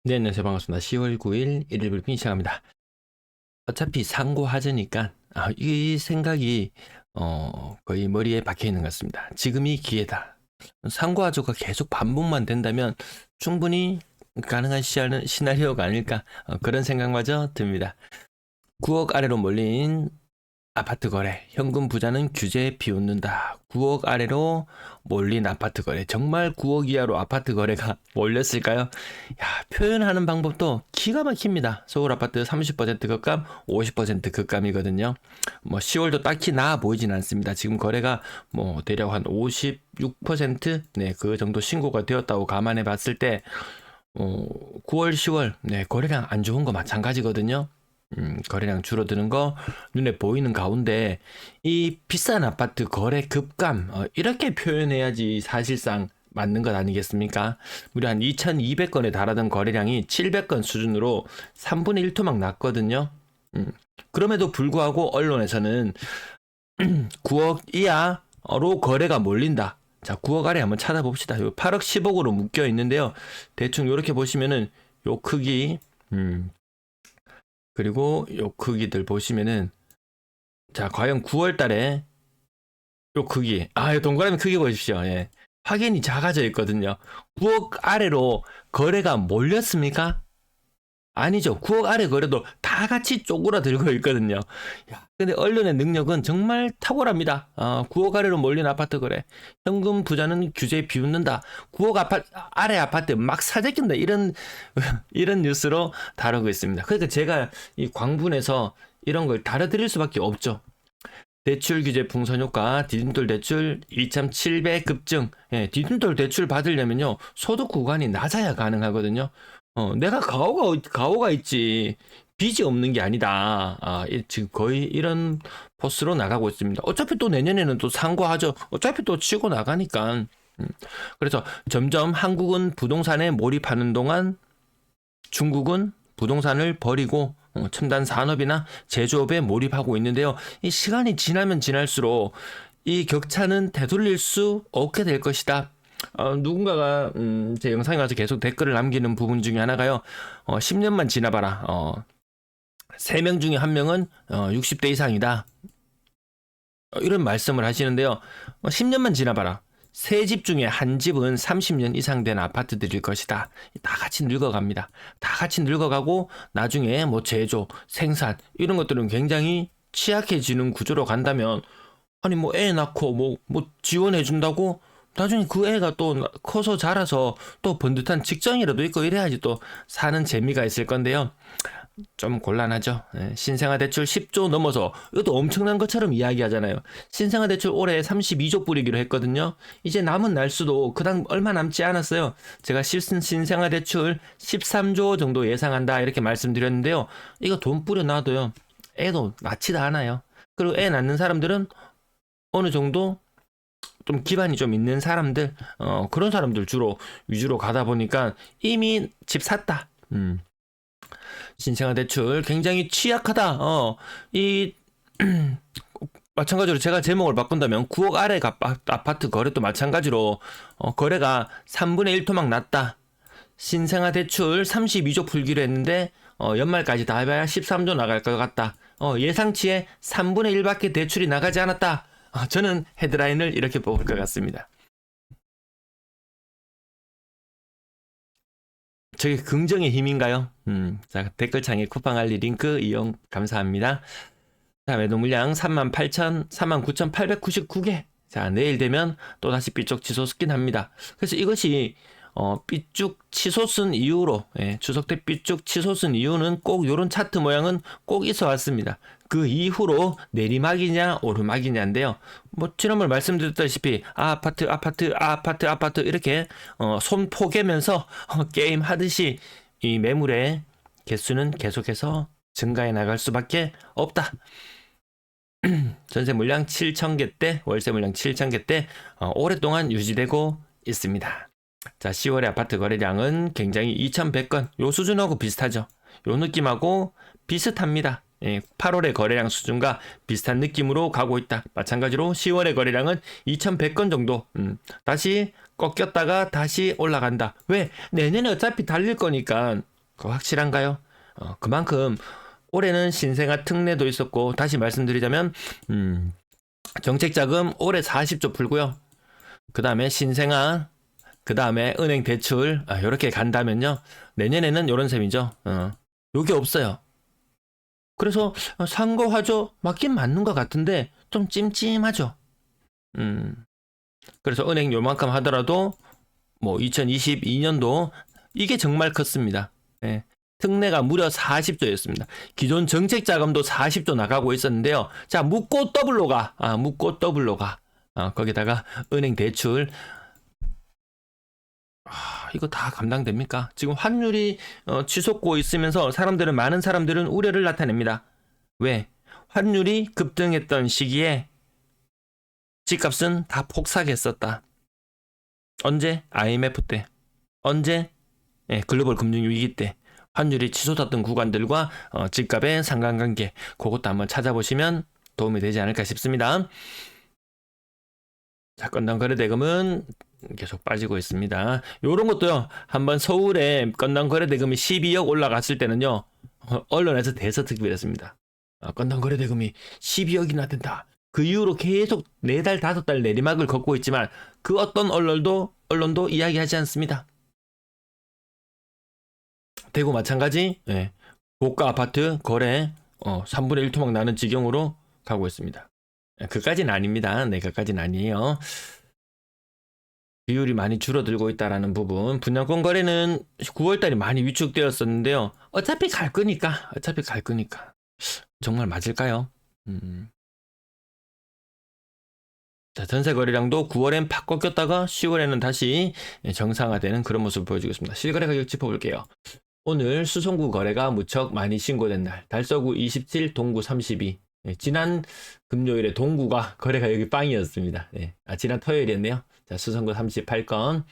네, 안녕하세요. 반갑습니다. 10월 9일 일일 브리핑 시작합니다. 어차피 상고 하자니까 이 생각이 거의 머리에 박혀 있는 것 같습니다. 지금이 기회다. 상고 하조가 계속 반복만 된다면 충분히 가능한 시나리오가 아닐까 그런 생각마저 듭니다. 9억 아래로 몰린 아파트 거래, 현금 부자는 규제에 비웃는다. 9억 아래로 몰린 아파트 거래. 정말 9억 이하로 아파트 거래가 몰렸을까요? 야, 표현하는 방법도 기가 막힙니다. 서울 아파트 30% 급감, 50% 급감이거든요. 뭐 10월도 딱히 나아 보이진 않습니다. 지금 거래가 뭐 대략 한 56%, 네, 그 정도 신고가 되었다고 감안해 봤을 때 9월, 10월, 네, 거래량 안 좋은 거 마찬가지거든요. 거래량 줄어드는 거 눈에 보이는 가운데 이 비싼 아파트 거래 급감 이렇게 표현해야지 사실상 맞는 것 아니겠습니까? 무려 한 2200건에 달하던 거래량이 700건 수준으로 3분의 1 토막 났거든요. 그럼에도 불구하고 언론에서는 9억 이하로 거래가 몰린다. 자, 9억 아래 한번 찾아봅시다. 8억 10억으로 묶여 있는데요. 대충 이렇게 보시면은 요 크기 그리고 요 크기들 보시면은 자 과연 9월 달에 요 크기 요 동그라미 크기 보십시오. 예. 확연히 작아져 있거든요. 9억 아래로 거래가 몰렸습니까? 아니죠. 9억 아래 거래도 다 같이 쪼그라들고 있거든요. 야, 근데 언론의 능력은 정말 탁월합니다. 9억 아래로 몰린 아파트 거래. 현금 부자는 규제에 비웃는다. 9억 아래 아파트 막 사재낀다. 이런 뉴스로 다루고 있습니다. 그러니까 제가 이 광분에서 이런 걸 다뤄드릴 수밖에 없죠. 대출 규제 풍선 효과, 디딤돌 대출 2.7배 급증. 예, 디딤돌 대출 받으려면요, 소득 구간이 낮아야 가능하거든요. 내가 가오가 있지. 빚이 없는 게 아니다. 지금 거의 이런 포스로 나가고 있습니다. 어차피 또 내년에는 또 상고하죠. 어차피 또 치고 나가니까. 그래서 점점 한국은 부동산에 몰입하는 동안 중국은 부동산을 버리고 첨단 산업이나 제조업에 몰입하고 있는데요. 이 시간이 지나면 지날수록 이 격차는 되돌릴 수 없게 될 것이다. 누군가가 제 영상에 와서 계속 댓글을 남기는 부분 중에 하나가요. 10년만 지나봐라. 3명 중에 1명은 60대 이상이다. 이런 말씀을 하시는데요. 10년만 지나봐라. 세 집 중에 한 집은 30년 이상 된 아파트들일 것이다. 다 같이 늙어갑니다. 다 같이 늙어가고 나중에 뭐 제조, 생산 이런 것들은 굉장히 취약해지는 구조로 간다면 아니 뭐 애 낳고 뭐 지원해 준다고 나중에 그 애가 또 커서 자라서 또 번듯한 직장이라도 있고 이래야지 또 사는 재미가 있을 건데요. 좀 곤란하죠. 신생아 대출 10조 넘어서 이것도 엄청난 것처럼 이야기하잖아요. 신생아 대출 올해 32조 뿌리기로 했거든요. 이제 남은 날수도 그당 얼마 남지 않았어요. 제가 신생아 대출 13조 정도 예상한다 이렇게 말씀드렸는데요. 이거 돈 뿌려 놔도요. 애도 낳지도 않아요. 그리고 애 낳는 사람들은 어느 정도 좀 기반이 좀 있는 사람들, 그런 사람들 주로 위주로 가다 보니까 이미 집 샀다. 신생아 대출 굉장히 취약하다. 이 마찬가지로 제가 제목을 바꾼다면 9억 아래 아파트 거래도 마찬가지로 거래가 3분의 1 토막 났다. 신생아 대출 32조 풀기로 했는데 연말까지 다 해봐야 13조 나갈 것 같다. 예상치에 3분의 1밖에 대출이 나가지 않았다. 저는 헤드라인을 이렇게 뽑을 것 같습니다. 저게 긍정의 힘인가요? 자, 댓글창에 쿠팡 알리 링크 이용 감사합니다. 자, 매도 물량 39,899개. 자, 내일 되면 또다시 삐쪽 치솟 쓰긴 합니다. 그래서 이것이 삐쭉 치솟은 이유로 추석 때 삐쭉 치솟은 이유는 꼭 요런 차트 모양은 꼭 있어 왔습니다. 그 이후로 내리막이냐 오르막이냐인데요. 뭐 지난번 말씀드렸다시피 아파트 이렇게 손 포개면서 게임 하듯이 이 매물의 개수는 계속해서 증가해 나갈 수밖에 없다. 전세 물량 7,000개대, 월세 물량 7,000개대 오랫동안 유지되고 있습니다. 자, 10월의 아파트 거래량은 굉장히 2,100건 요 수준하고 비슷하죠. 요 느낌하고 비슷합니다. 8월의 거래량 수준과 비슷한 느낌으로 가고 있다. 마찬가지로 10월의 거래량은 2,100건 정도. 다시 꺾였다가 다시 올라간다. 왜? 내년에 어차피 달릴 거니까 그거 확실한가요? 그만큼 올해는 신생아 특례도 있었고, 다시 말씀드리자면 정책자금 올해 40조 풀고요. 그 다음에 신생아, 그 다음에 은행 대출, 이렇게 간다면요, 내년에는 요런 셈이죠. 요게 없어요. 그래서 산 거 하죠. 맞긴 맞는 것 같은데 좀 찜찜하죠. 그래서 은행 요만큼 하더라도 뭐 2022년도 이게 정말 컸습니다. 예. 특례가 무려 40조였습니다. 기존 정책 자금도 40조 나가고 있었는데요. 자, 묻고 더블로 가. 묻고 더블로 가. 거기다가 은행 대출. 이거 다 감당됩니까? 지금 환율이 치솟고 있으면서 많은 사람들은 우려를 나타냅니다. 왜? 환율이 급등했던 시기에 집값은 다 폭삭했었다. 언제? IMF 때. 언제? 글로벌 금융위기 때. 환율이 치솟았던 구간들과 집값의 상관관계, 그것도 한번 찾아보시면 도움이 되지 않을까 싶습니다. 자, 건당 거래대금은 계속 빠지고 있습니다. 요런 것도요, 한번 서울에 건당 거래대금이 12억 올라갔을 때는요, 언론에서 대서특필 했습니다. 건당 거래대금이 12억이나 된다. 그 이후로 계속 4달, 5달 내리막을 걷고 있지만 그 어떤 언론도 이야기하지 않습니다. 대구 마찬가지, 고가 아파트 거래 3분의 1 토막 나는 지경으로 가고 있습니다. 그까지는 아닙니다. 네, 그까지는 아니에요. 비율이 많이 줄어들고 있다라는 부분. 분양권 거래는 9월달이 많이 위축되었었는데요. 어차피 갈 거니까. 정말 맞을까요? 자, 전세 거래량도 9월엔 팍 꺾였다가 10월에는 다시 정상화되는 그런 모습을 보여주고 있습니다. 실거래 가격 짚어볼게요. 오늘 수송구 거래가 무척 많이 신고된 날. 달서구 27, 동구 32. 지난 금요일에 동구가 거래 가격이 빵이었습니다. 지난 토요일이었네요. 자, 수송구 38건.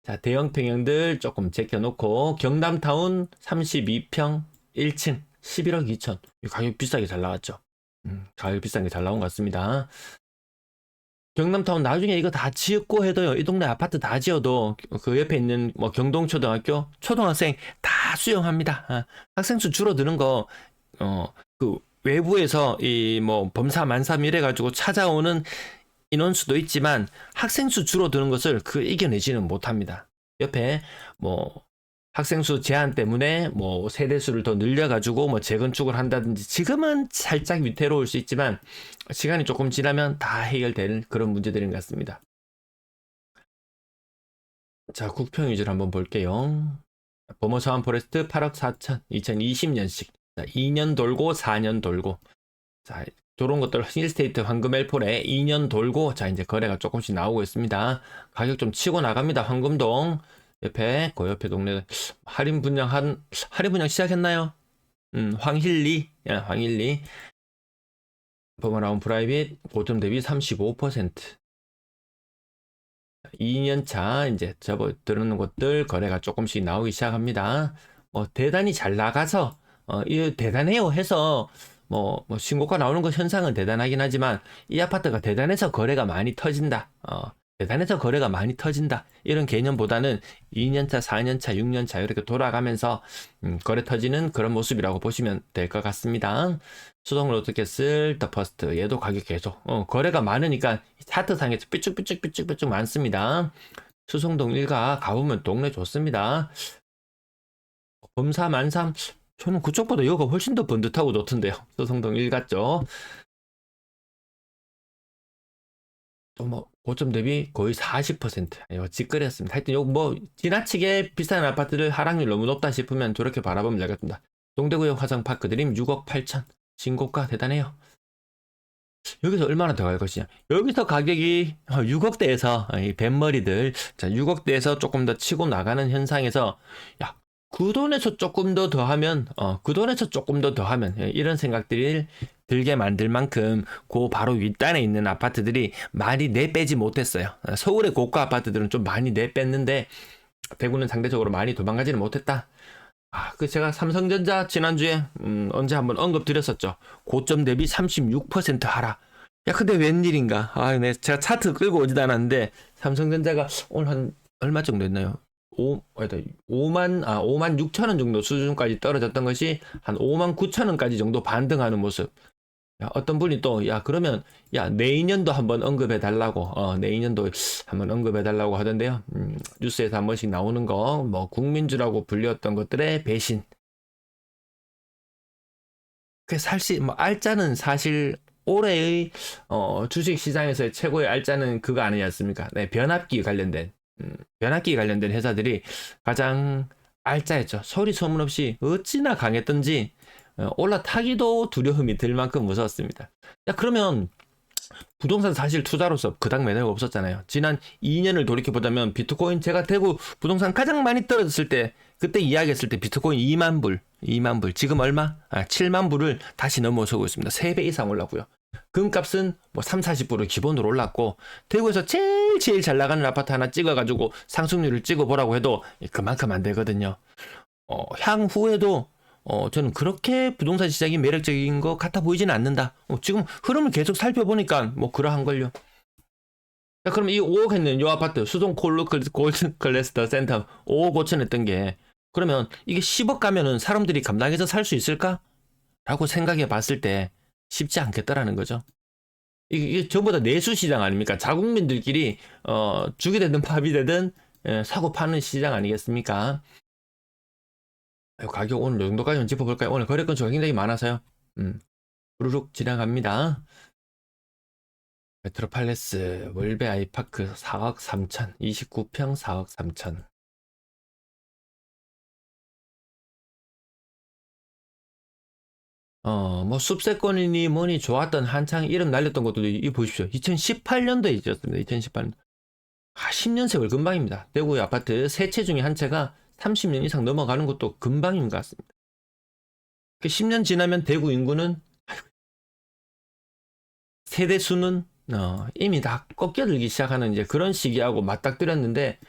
자, 대형 평형들 조금 제껴놓고 경남타운 32평 1층 11억 2천. 가격 비싸게 잘 나왔죠. 가격 비싼 게 잘 나온 것 같습니다. 경남타운 나중에 이거 다 지었고 해도요, 이 동네 아파트 다 지어도 그 옆에 있는 뭐 경동초등학교 초등학생 다 수용합니다. 학생 수 줄어드는 거 그 외부에서 이 뭐 범사 만삼 이래 가지고 찾아오는 인원수도 있지만 학생 수 줄어드는 것을 이겨내지는 못합니다. 옆에 뭐 학생 수 제한 때문에 뭐 세대 수를 더 늘려가지고 뭐 재건축을 한다든지 지금은 살짝 위태로울 수 있지만 시간이 조금 지나면 다 해결될 그런 문제들인 것 같습니다. 자, 국평 위주로 한번 볼게요. 범어서한 포레스트 8억 4천 2020년식. 자, 2년 돌고 4년 돌고. 자, 저런 것들 힐스테이트 황금 엘폴에 2년 돌고 자, 이제 거래가 조금씩 나오고 있습니다. 가격 좀 치고 나갑니다. 황금동. 그 옆에 동네 할인 분양 시작했나요? 황힐리. 범어라운 프라이빗 고점 대비 35%. 2년차 이제 접어드는 것들 거래가 조금씩 나오기 시작합니다. 대단히 잘 나가서 이 대단해요 해서 뭐 신고가 나오는 것 현상은 대단하긴 하지만 이 아파트가 대단해서 거래가 많이 터진다. 이런 개념보다는 2년차, 4년차, 6년차 이렇게 돌아가면서 거래 터지는 그런 모습이라고 보시면 될 것 같습니다. 수동 로드캐슬 더 퍼스트 얘도 가격 계속 거래가 많으니까 차트상에서 삐쭉삐쭉 많습니다. 수성동 일가 가보면 동네 좋습니다. 범사 만삼 저는 그쪽보다 여기가 훨씬 더 번듯하고 좋던데요. 수성동 일가 쪽 뭐 고점 대비 거의 40% 찌끄렸습니다. 하여튼 요 뭐 지나치게 비싼 아파트를 하락률 너무 높다 싶으면 저렇게 바라보면 되겠습니다. 동대구역 화성파크 드림 6억 8천 신고가 대단해요. 여기서 얼마나 더 갈 것이냐. 여기서 가격이 6억대에서 이 뱃머리들 자 6억대에서 조금 더 치고 나가는 현상에서 야 그 돈에서 조금 더 더하면 이런 생각들을 들게 만들 만큼 그 바로 윗단에 있는 아파트들이 많이 내빼지 못했어요. 서울의 고가 아파트들은 좀 많이 내뺐는데 대구는 상대적으로 많이 도망가지는 못했다. 제가 삼성전자 지난주에 언제 한번 언급드렸었죠. 고점 대비 36% 하락. 야 근데 웬일인가. 제가 차트 끌고 오지도 않았는데 삼성전자가 오늘 한 얼마 정도 했나요? 5만 6천 원 정도 수준까지 떨어졌던 것이 한 5만 9천 원까지 정도 반등하는 모습. 야, 어떤 분이 또, 야, 그러면, 야, 내년도 한번 언급해 달라고, 내년도 한번 언급해 달라고 하던데요. 뉴스에서 한 번씩 나오는 거, 뭐, 국민주라고 불렸던 것들의 배신. 뭐, 알짜는 사실, 올해의, 주식 시장에서의 최고의 알짜는 그거 아니었습니까? 네, 변압기 관련된 회사들이 가장 알짜였죠. 소리 소문 없이 어찌나 강했던지, 올라타기도 두려움이 들 만큼 무서웠습니다. 야, 그러면 부동산 사실 투자로서 그닥 매너가 없었잖아요. 지난 2년을 돌이켜보자면 비트코인 제가 대구 부동산 가장 많이 떨어졌을 때 그때 이야기했을 때 비트코인 2만 불 지금 얼마? 7만 불을 다시 넘어서고 있습니다. 3배 이상 올랐고요. 금값은 뭐 3, 40불을 기본으로 올랐고 대구에서 제일 잘 나가는 아파트 하나 찍어가지고 상승률을 찍어보라고 해도 그만큼 안 되거든요. 향후에도 저는 그렇게 부동산 시장이 매력적인 것 같아 보이지는 않는다. 지금 흐름을 계속 살펴보니까 뭐 그러한걸요. 자, 그럼 이 5억 했는 이 아파트 수동 골드 클래스터 센터 5억 5천 했던 게 그러면 이게 10억 가면은 사람들이 감당해서 살 수 있을까? 라고 생각해 봤을 때 쉽지 않겠다라는 거죠. 이게 전부 다 내수 시장 아닙니까? 자국민들끼리 죽이 되든 밥이 되든 사고 파는 시장 아니겠습니까? 가격 오늘 이 정도까지만 짚어볼까요? 오늘 거래 건수가 굉장히 많아서요. 후루룩 지나갑니다. 메트로팔레스 월베 아이파크 4억 3천 29평 4억 3천. 뭐 숲세권이니 뭐니 좋았던 한창 이름 날렸던 것도 이 보십시오. 2018년도에 있었습니다. 2018년. 10년 세월 금방입니다. 대구의 아파트 세 채 중에 한 채가 30년 이상 넘어가는 것도 금방인 것 같습니다. 10년 지나면 대구 인구는 세대 수는 이미 다 꺾여들기 시작하는 이제 그런 시기하고 맞닥뜨렸는데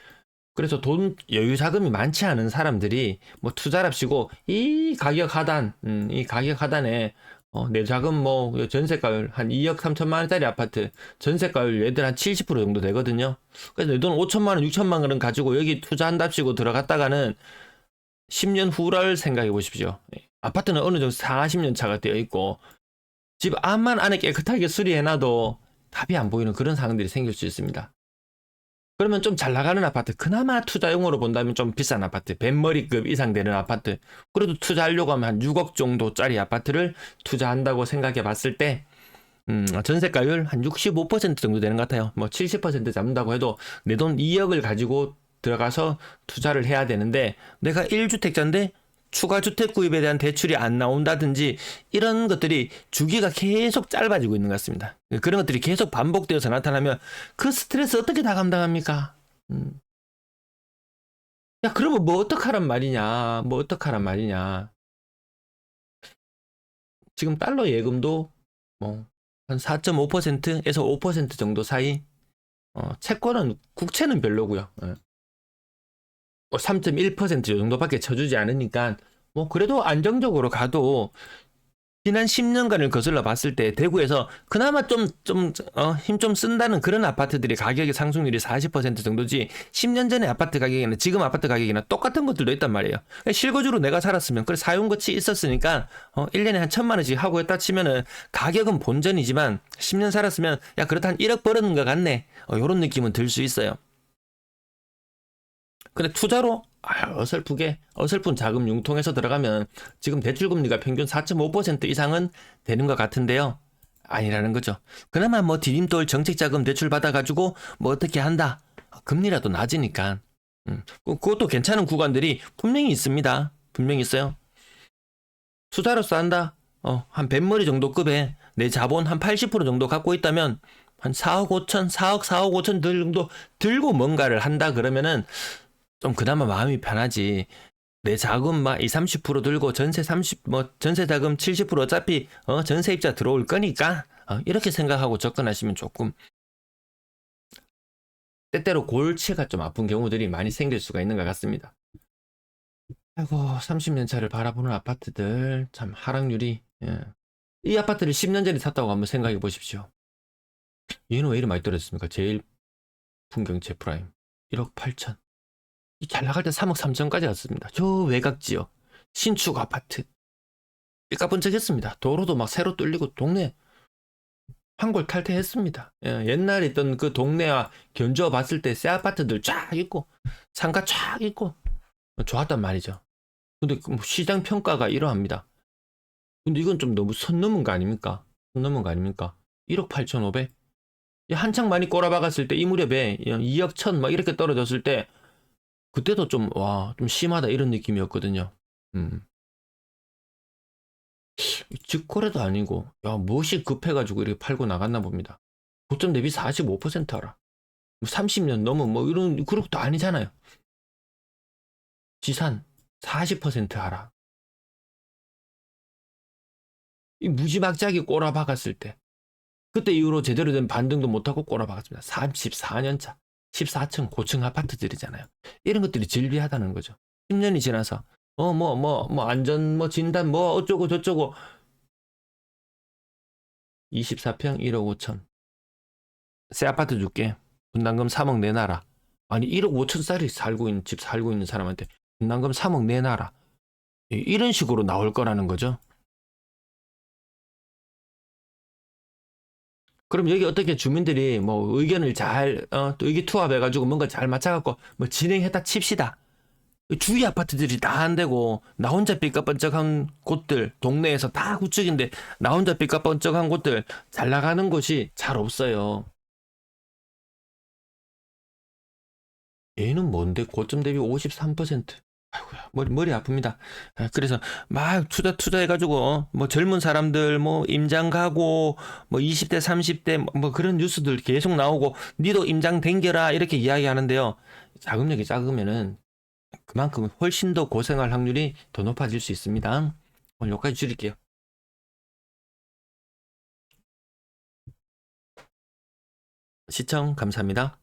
그래서 돈 여유 자금이 많지 않은 사람들이 뭐 투자랍시고 이 가격 하단에 내 자금 뭐 전세가율 한 2억 3천만 원짜리 아파트 전세가율 얘들 한 70% 정도 되거든요. 그래서 내 돈 5천만 원, 6천만 원은 가지고 여기 투자한답시고 들어갔다가는 10년 후를 생각해 보십시오. 아파트는 어느 정도 40년 차가 되어 있고 집 앞만 안에 깨끗하게 수리해놔도 답이 안 보이는 그런 상황들이 생길 수 있습니다. 그러면 좀 잘 나가는 아파트, 그나마 투자용으로 본다면 좀 비싼 아파트, 벤머리급 이상 되는 아파트, 그래도 투자하려고 하면 한 6억 정도짜리 아파트를 투자한다고 생각해 봤을 때, 전세가율 한 65% 정도 되는 것 같아요. 뭐 70% 잡는다고 해도 내 돈 2억을 가지고 들어가서 투자를 해야 되는데, 내가 1주택자인데 추가 주택 구입에 대한 대출이 안 나온다든지 이런 것들이 주기가 계속 짧아지고 있는 것 같습니다. 그런 것들이 계속 반복되어서 나타나면 그 스트레스 어떻게 다 감당합니까? 야, 그러면 뭐 어떡하란 말이냐? 뭐 어떡하란 말이냐? 지금 달러 예금도 뭐 한 4.5%에서 5% 정도 사이. 채권은 국채는 별로고요. 3.1% 정도밖에 쳐주지 않으니까 뭐 그래도 안정적으로 가도 지난 10년간을 거슬러 봤을 때 대구에서 그나마 힘 좀 쓴다는 그런 아파트들이 가격의 상승률이 40% 정도지 10년 전에 아파트 가격이나 지금 아파트 가격이나 똑같은 것들도 있단 말이에요. 실거주로 내가 살았으면 그래 사용거치 있었으니까 1년에 한 1,000만 원씩 하고 했다 치면은 가격은 본전이지만 10년 살았으면 야 그렇다 한 1억 벌었는 것 같네. 요런 느낌은 들 수 있어요. 근데 투자로 어설픈 자금 융통해서 들어가면 지금 대출금리가 평균 4.5% 이상은 되는 것 같은데요. 아니라는 거죠. 그나마 뭐 디딤돌 정책자금 대출 받아가지고 뭐 어떻게 한다. 금리라도 낮으니까. 그것도 괜찮은 구간들이 분명히 있습니다. 분명히 있어요. 투자로서 한다. 한 뱃머리 정도 급에 내 자본 한 80% 정도 갖고 있다면 한 4억 5천, 4억 5천 정도 들고 뭔가를 한다 그러면은 좀 그나마 마음이 편하지. 내 자금 막 2, 30% 들고 전세 자금 70% 어차피 전세입자 들어올 거니까 이렇게 생각하고 접근하시면 조금 때때로 골치가 좀 아픈 경우들이 많이 생길 수가 있는 것 같습니다. 아이고 30년 차를 바라보는 아파트들 참 하락률이 이 아파트를 10년 전에 샀다고 한번 생각해 보십시오. 얘는 왜 이리 많이 떨어졌습니까? 제일 풍경 제프라임 1억 8천 잘 나갈 때 3억 3천까지 갔습니다. 저 외곽 지역 신축 아파트 일가분석했습니다. 도로도 막 새로 뚫리고 동네 황골 탈퇴했습니다. 예, 옛날에 있던 그 동네와 견주어 봤을 때 새 아파트들 쫙 있고 상가 쫙 있고 좋았단 말이죠. 근데 그 시장 평가가 이러합니다. 근데 이건 좀 너무 선 넘은 거 아닙니까? 선 넘은 거 아닙니까? 1억 8,500? 한창 많이 꼬라박았을 때 이 무렵에 2억 1천 막 이렇게 떨어졌을 때 그때도 좀 좀 심하다 이런 느낌이었거든요. 직거래도 아니고 무엇이 급해가지고 이렇게 팔고 나갔나 봅니다. 고점 대비 45% 하라. 30년 넘은 뭐 이런 그런 것도 아니잖아요. 지산 40% 하라. 이 무지막지하게 꼬라박았을 때 그때 이후로 제대로 된 반등도 못하고 꼬라박았습니다. 34년 차 14층 고층 아파트들이잖아요. 이런 것들이 즐비하다는 거죠. 10년이 지나서 안전 진단 어쩌고 저쩌고 24평 1억 5천 새 아파트 줄게. 분담금 3억 내놔라. 아니 1억 5천짜리 집 살고 있는 사람한테 분담금 3억 내놔라. 이런 식으로 나올 거라는 거죠. 그럼 여기 어떻게 주민들이 뭐 의견을 잘 또 의기투합해가지고 뭔가 잘 맞춰갖고 뭐 진행했다 칩시다. 주위 아파트들이 다 안 되고 나 혼자 삐까번쩍한 곳들 동네에서 다 구축인데 나 혼자 삐까번쩍한 곳들 잘 나가는 곳이 잘 없어요. 얘는 뭔데 고점 대비 53%. 아이고야 머리 아픕니다. 그래서 막 투자해가지고 뭐 젊은 사람들 뭐 임장 가고 뭐 20대 30대 뭐 그런 뉴스들 계속 나오고 니도 임장 댕겨라 이렇게 이야기하는데요. 자금력이 작으면은 그만큼 훨씬 더 고생할 확률이 더 높아질 수 있습니다. 오늘 여기까지 줄일게요. 시청 감사합니다.